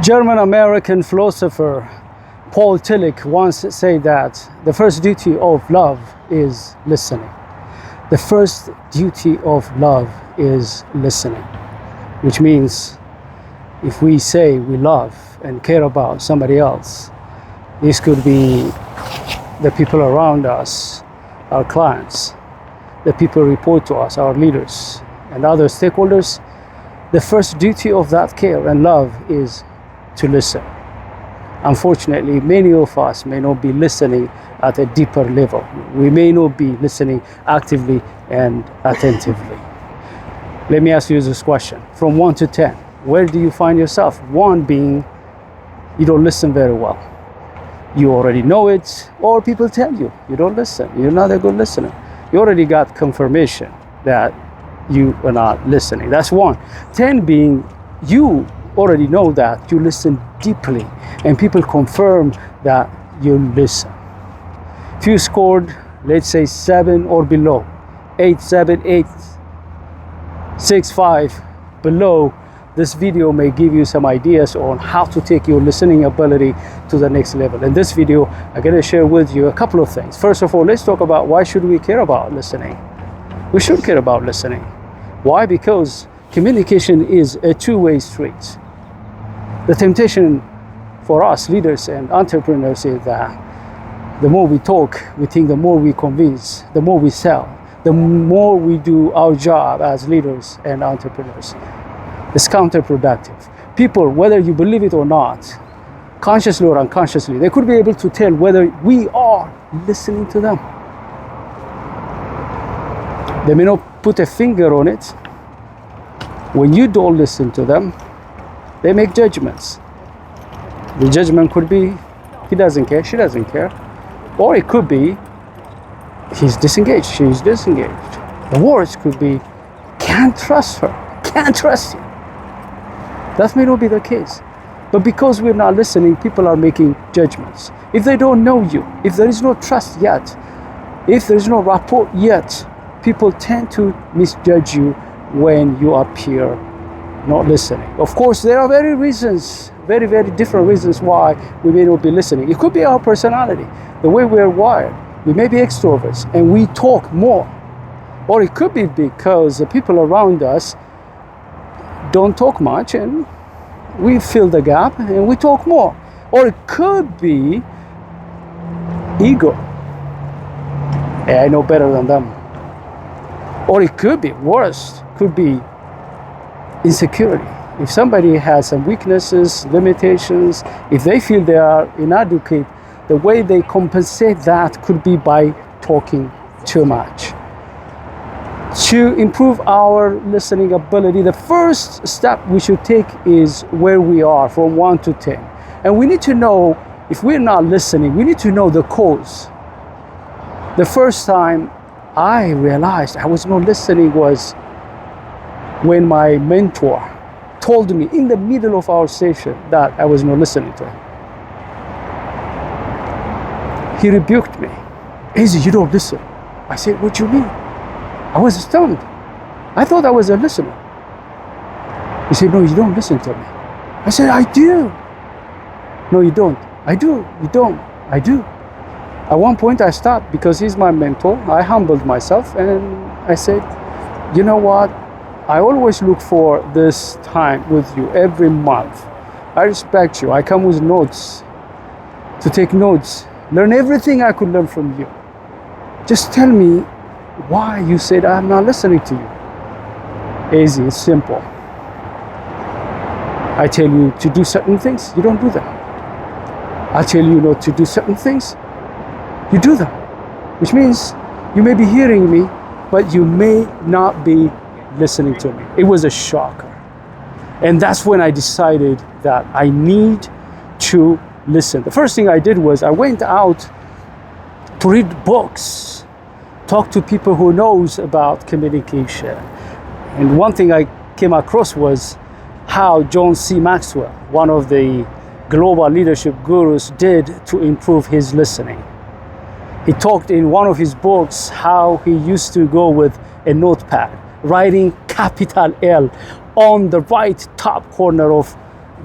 German-American philosopher Paul Tillich once said that the first duty of love is listening. The first duty of love is listening, which means if we say we love and care about somebody else, this could be the people around us, our clients, the people who report to us, our leaders, and other stakeholders. The first duty of that care and love is to listen. Unfortunately, many of us may not be listening at a deeper level. We may not be listening actively and attentively. Let me ask you this question. From 1 to 10, where do you find yourself? 1 being you don't listen very well. You already know it, or people tell you you don't listen. You're not a good listener. You already got confirmation that you are not listening. That's 1. 10 being you already know that you listen deeply, and people confirm that you listen. If you scored, let's say 7 or below, 8, 7, 8, 6, 5 below, this video may give you some ideas on how to take your listening ability to the next level. In this video, I'm going to share with you a couple of things. First of all, let's talk about why should we care about listening. We should care about listening. Why? Because communication is a two-way street. The temptation for us leaders and entrepreneurs is that the more we talk, we think the more we convince, the more we sell, the more we do our job as leaders and entrepreneurs. It's counterproductive. People, whether you believe it or not, consciously or unconsciously, they could be able to tell whether we are listening to them. They may not put a finger on it. When you don't listen to them, they make judgments. The judgment could be, he doesn't care, she doesn't care. Or it could be, he's disengaged, she's disengaged. The words could be, can't trust her, can't trust you. That may not be the case. But because we're not listening, people are making judgments. If they don't know you, if there is no trust yet, if there is no rapport yet, people tend to misjudge you when you appear not listening. Of course, there are very different reasons why we may not be listening. It could be our personality, the way we are wired. We may be extroverts and we talk more. Or it could be because the people around us don't talk much and we fill the gap and we talk more. Or it could be ego. Hey, I know better than them. Or it could be worse, could be insecurity. If somebody has some weaknesses, limitations, if they feel they are inadequate, the way they compensate that could be by talking too much. To improve our listening ability, the first step we should take is where we are from 1 to 10. And we need to know, if we're not listening, we need to know the cause. The first time I realized I was not listening was when my mentor told me in the middle of our session that I was not listening to him. He rebuked me. 𝐬𝐮𝐬, you don't listen. I said, what do you mean? I was stunned. I thought I was a listener. He said, no, you don't listen to me. I said, I do. No, you don't. I do. You don't. I do. At one point I stopped because he's my mentor. I humbled myself and I said, you know what? I always look for this time with you every month. I respect you. I come with notes to take notes, learn everything I could learn from you. Just tell me why you said I'm not listening to you. 𝐬𝐮𝐬, it's simple. I tell you to do certain things, you don't do them. I tell you not to do certain things, you do them. Which means you may be hearing me, but you may not be listening to me. It was a shocker. And that's when I decided that I need to listen. The first thing I did was I went out to read books, talk to people who knows about communication. And one thing I came across was how John C. Maxwell, one of the global leadership gurus, did to improve his listening. He talked in one of his books how he used to go with a notepad, writing capital L on the right top corner of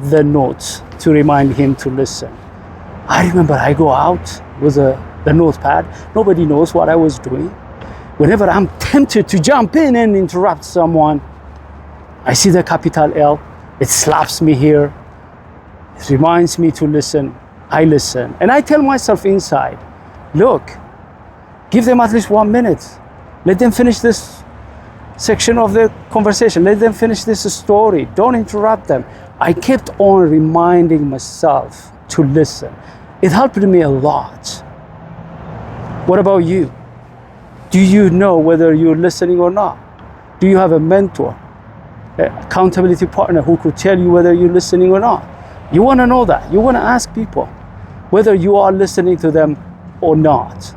the notes to remind him to listen. I remember I go out with the notepad. Nobody knows what I was doing. Whenever I'm tempted to jump in and interrupt someone, I see the capital L. It slaps me here. It reminds me to listen. I listen. And I tell myself inside, look, give them at least 1 minute. Let them finish this section of the conversation. Let them finish this story. Don't interrupt them. I kept on reminding myself to listen. It helped me a lot. What about you? Do you know whether you're listening or not? Do you have a mentor, an accountability partner who could tell you whether you're listening or not? You want to know that. You want to ask people whether you are listening to them or not.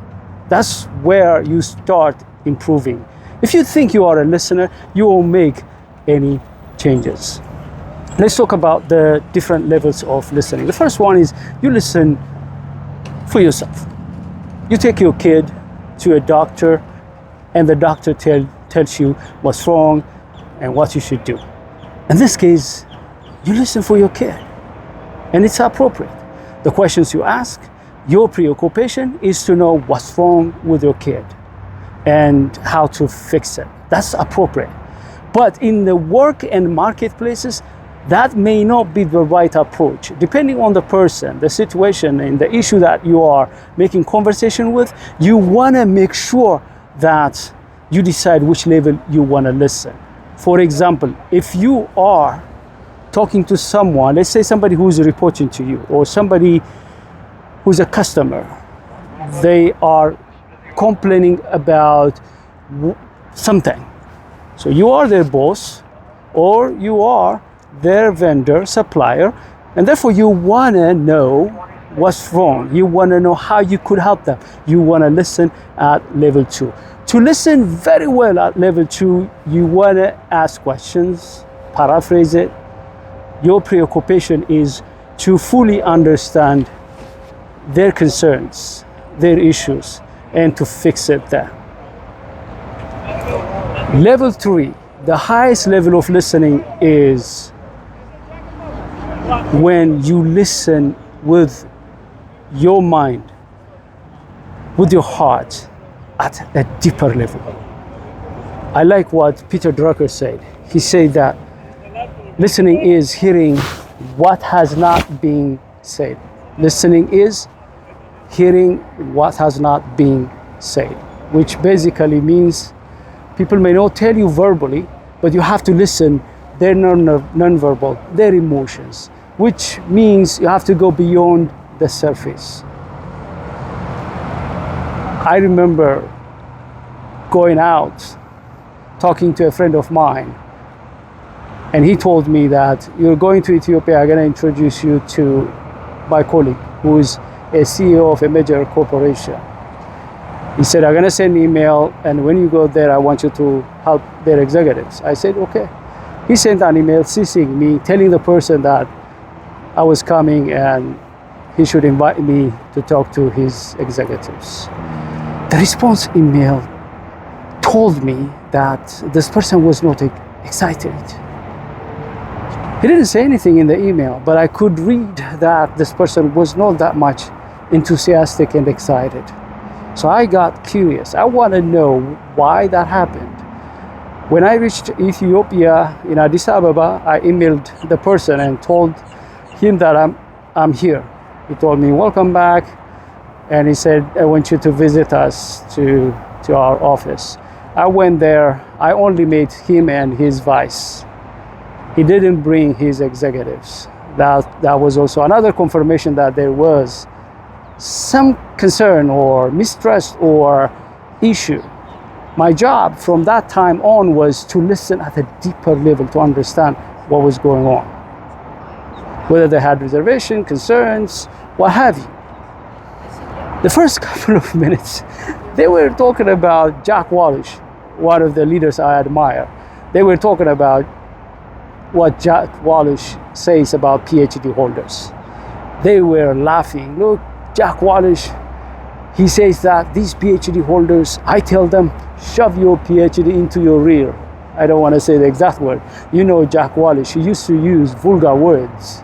That's where you start improving. If you think you are a listener, you won't make any changes. Let's talk about the different levels of listening. The first one is you listen for yourself. You take your kid to a doctor and the doctor tells you what's wrong and what you should do. In this case, you listen for your kid and it's appropriate. The questions you ask, your preoccupation is to know what's wrong with your kid and how to fix it. That's appropriate. But in the work and marketplaces, that may not be the right approach. Depending on the person, the situation, and the issue that you are making conversation with, you want to make sure that you decide which level you want to listen. For example, if you are talking to someone, let's say somebody who's reporting to you or somebody who's a customer, they are complaining about something. So you are their boss or you are their vendor, supplier, and therefore you want to know what's wrong. You want to know how you could help them. You want to listen at level 2. To listen very well at level 2, you want to ask questions, paraphrase it. Your preoccupation is to fully understand their concerns, their issues, and to fix it there. Level 3, the highest level of listening is when you listen with your mind, with your heart, at a deeper level. I like what Peter Drucker said. He said that listening is hearing what has not been said. Listening is hearing what has not been said, which basically means people may not tell you verbally, but you have to listen their non-verbal, their emotions, which means you have to go beyond the surface. I remember going out, talking to a friend of mine, and he told me that you're going to Ethiopia, I'm going to introduce you to my colleague, who is a CEO of a major corporation. He said, I'm going to send an email, and when you go there, I want you to help their executives. I said, okay. He sent an email CCing me, telling the person that I was coming and he should invite me to talk to his executives. The response email told me that this person was not excited. He didn't say anything in the email, but I could read that this person was not that much enthusiastic and excited. So I got curious. I want to know why that happened. When I reached Ethiopia in Addis Ababa, I emailed the person and told him that I'm here. He told me, welcome back. And he said, I want you to visit us to our office. I went there. I only met him and his vice. He didn't bring his executives. That was also another confirmation that there was some concern or mistrust or issue. My job from that time on was to listen at a deeper level to understand what was going on. Whether they had reservation, concerns, what have you. The first couple of minutes, they were talking about Jack Welch, one of the leaders I admire. They were talking about what Jack Welch says about PhD holders. They were laughing. Look, Jack Welch, he says that these PhD holders, I tell them, shove your PhD into your rear. I don't want to say the exact word. You know Jack Welch, he used to use vulgar words.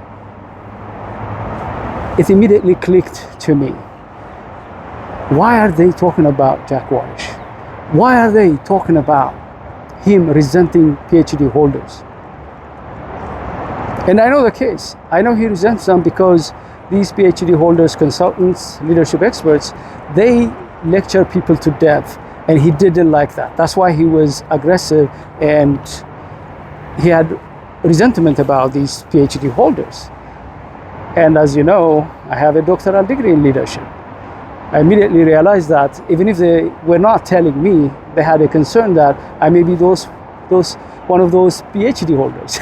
it immediately clicked to me. Why are they talking about Jack Welch? Why are they talking about him resenting PhD holders? And I know the case. I know he resents them because these PhD holders, consultants, leadership experts, they lecture people to death, and he didn't like that. That's why he was aggressive, and he had resentment about these PhD holders. And as you know, I have a doctoral degree in leadership. I immediately realized that even if they were not telling me, they had a concern that I may be one of those PhD holders.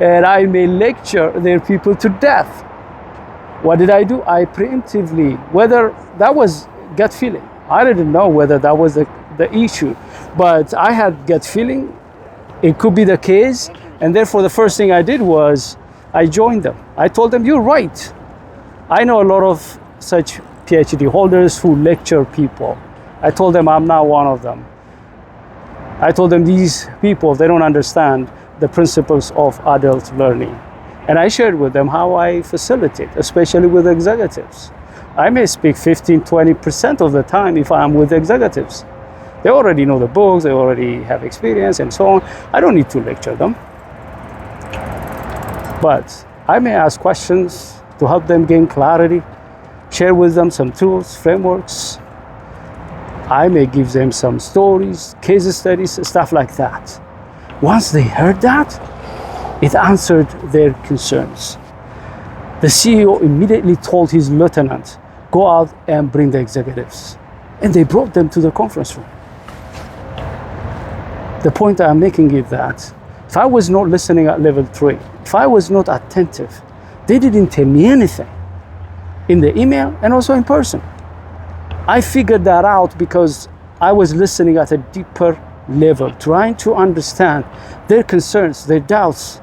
And I may lecture their people to death. What did I do? I preemptively, whether that was gut feeling, I didn't know whether that was the issue, but I had gut feeling, it could be the case, and therefore the first thing I did was I joined them. I told them, you're right. I know a lot of such PhD holders who lecture people. I told them I'm not one of them. I told them these people, they don't understand the principles of adult learning. And I shared with them how I facilitate, especially with executives. I may speak 15-20% of the time if I'm with executives. They already know the books, they already have experience and so on. I don't need to lecture them. But I may ask questions to help them gain clarity, share with them some tools, frameworks. I may give them some stories, case studies, stuff like that. Once they heard that, it answered their concerns. The CEO immediately told his lieutenant, go out and bring the executives. And they brought them to the conference room. The point I'm making is that if I was not listening at level 3, if I was not attentive, they didn't tell me anything in the email and also in person. I figured that out because I was listening at a deeper level, trying to understand their concerns, their doubts.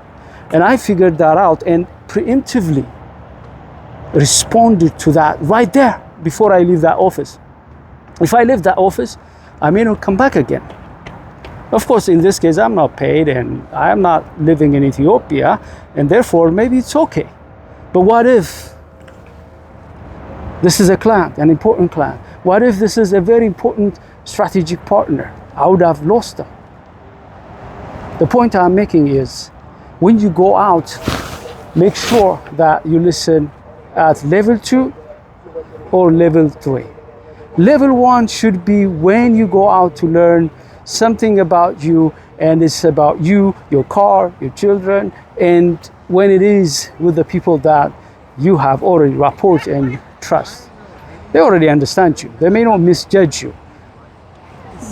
And I figured that out and preemptively responded to that right there before I leave that office. If I leave that office, I may not come back again. Of course, in this case, I'm not paid and I'm not living in Ethiopia, and therefore maybe it's okay. But what if this is a client, an important client? What if this is a very important strategic partner? I would have lost them. The point I'm making is, when you go out, make sure that you listen at level 2 or level 3. Level 1 should be when you go out to learn something about you, and it's about you, your car, your children, and when it is with the people that you have already rapport and trust. They already understand you. They may not misjudge you.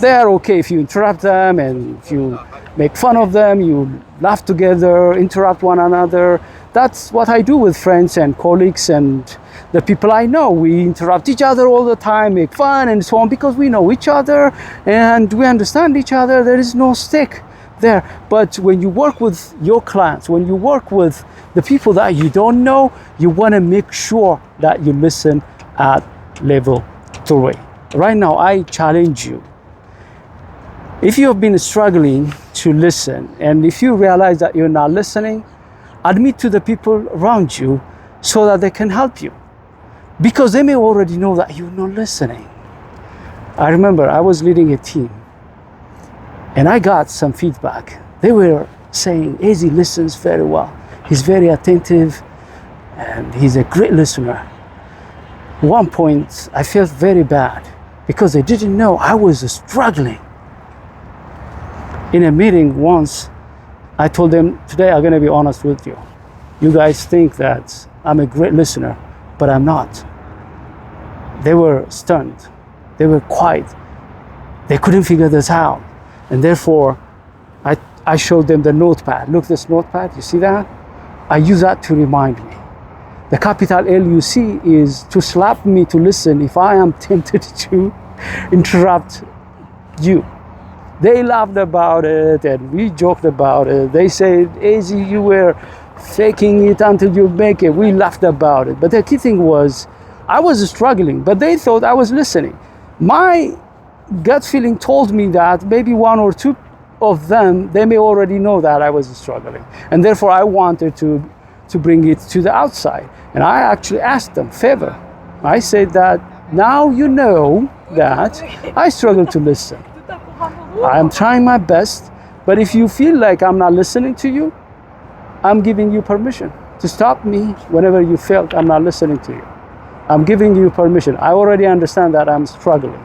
They are okay if you interrupt them and if you make fun of them, you laugh together, interrupt one another. That's what I do with friends and colleagues and the people I know. We interrupt each other all the time, make fun and so on, because we know each other and we understand each other. There is no stick there. But when you work with your clients, when you work with the people that you don't know, you want to make sure that you listen at level 3. Right now, I challenge you. If you have been struggling to listen, and if you realize that you're not listening, admit to the people around you so that they can help you, because they may already know that you're not listening. I remember I was leading a team and I got some feedback. They were saying, AZ listens very well. He's very attentive and he's a great listener. At one point, I felt very bad because they didn't know I was struggling. In a meeting once, I told them, today I'm going to be honest with you. You guys think that I'm a great listener, but I'm not. They were stunned. They were quiet. They couldn't figure this out. And therefore, I showed them the notepad. Look, this notepad, you see that? I use that to remind me. The capital L you see is to slap me to listen if I am tempted to interrupt you. They laughed about it and we joked about it. They said, AZ, you were faking it until you make it. We laughed about it. But the key thing was, I was struggling, but they thought I was listening. My gut feeling told me that maybe 1 or 2 of them, they may already know that I was struggling. And therefore I wanted to to bring it to the outside. And I actually asked them favor. I said that now you know that I struggle to listen. I'm trying my best, but if you feel like I'm not listening to you, I'm giving you permission to stop me whenever you felt I'm not listening to you. I'm giving you permission. I already understand that I'm struggling.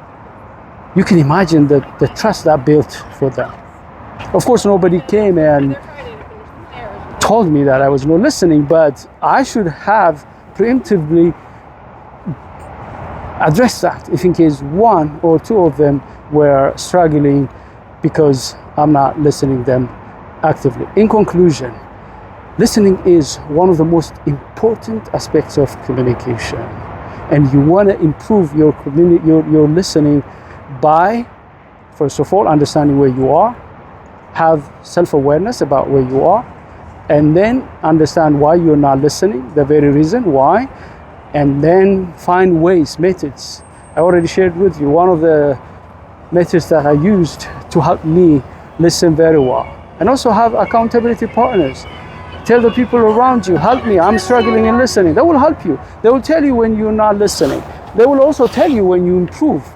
You can imagine the trust that built for them. Of course, nobody came and told me that I was not listening, but I should have preemptively addressed that if in case one or two of them were struggling because I'm not listening them actively. In conclusion, listening is one of the most important aspects of communication, and you want to improve your listening by, first of all, understanding where you are, have self-awareness about where you are, and then understand why you're not listening, the very reason why, and then find ways, methods. I already shared with you one of the methods that I used to help me listen very well. And also have accountability partners. Tell the people around you, help me, I'm struggling in listening. They will help you. They will tell you when you're not listening. They will also tell you when you improve.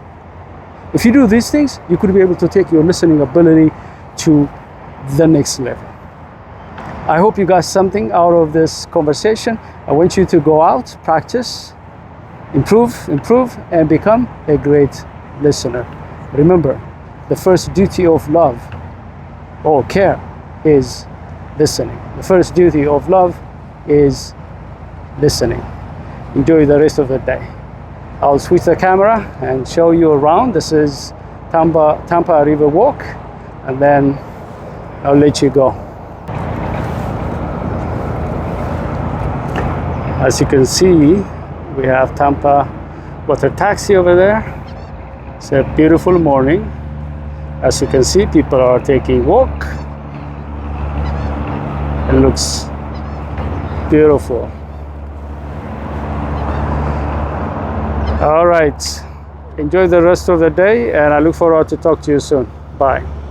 If you do these things, you could be able to take your listening ability to the next level. I hope you got something out of this conversation. I want you to go out, practice, improve, and become a great listener. Remember, the first duty of love or care is listening. The first duty of love is listening. Enjoy the rest of the day. I'll switch the camera and show you around. This is Tampa River Walk, and then I'll let you go. As you can see, we have Tampa water taxi over there. It's a beautiful morning. As you can see, people are taking walk. It looks beautiful. All right, enjoy the rest of the day, and I look forward to talk to you soon. Bye.